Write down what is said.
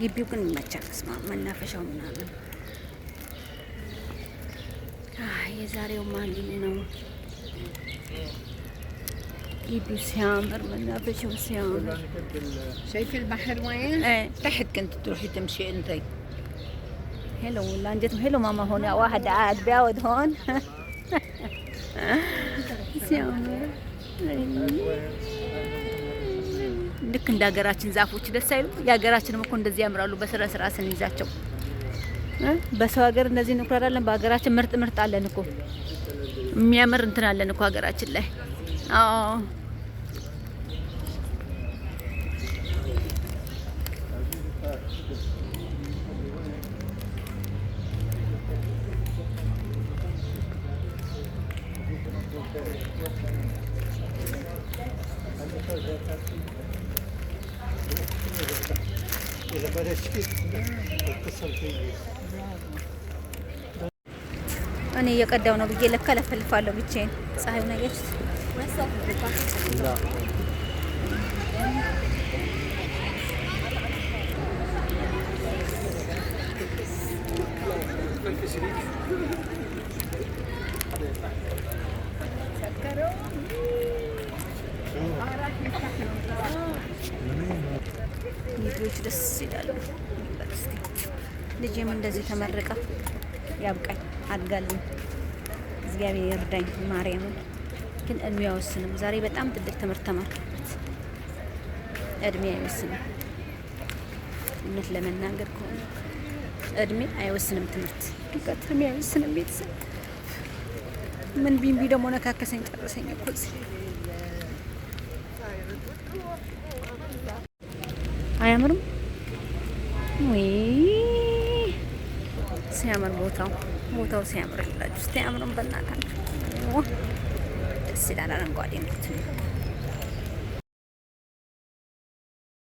ግቢው ግን ይመቻል። ስማ መናፈሻው ምናምን የዛሬው ማን ነው? ግቢው ሲያምር منافشوا ሲያምር شايف البحر وين؟ ايه تحت كنت تروحي تمشي انتي حلو والله انجتهم حلو ماما هون واحد قاعد بيعود هون ሲያምር ልክ እንደ ሀገራችን ዛፎች ደስ አይሉ? የሀገራችንም እኮ እንደዚህ ያምራሉ በስራ ስራ ስንይዛቸው። በሰው ሀገር እንደዚህ እንኩራራለን፣ በሀገራችን ምርጥ ምርጥ አለን እኮ የሚያምር እንትን አለን እኮ ሀገራችን ላይ። አዎ እኔ እየቀዳው ነው ብዬ ለካ ለፈልፋለሁ ብቻዬን። ፀሐዩን አያችሁት? ልጆች ደስ ይላሉ። ልጄም እንደዚህ ተመረቀ። ያብቃኝ፣ አድጋለሁ። እግዚአብሔር ይርዳኝ። ማርያምን ግን እድሜ አይወስንም። ዛሬ በጣም ትልቅ ትምህርት ተማርኩበት። እድሜ አይወስንም። እውነት ለመናገር ከሆነ እድሜ አይወስንም። ትምህርት እድሜ አይወስንም። ቤተሰብ ምን ቢምቢ ደግሞ ነካከሰኝ ጨረሰኝ እኮ እዚህ። አያምርም ወይ? ሲያምር ቦታው ሲያምር ይላችሁ። እስቲ አያምርም? በእናታችሁ ደስ ይላል። አረንጓዴ ነው።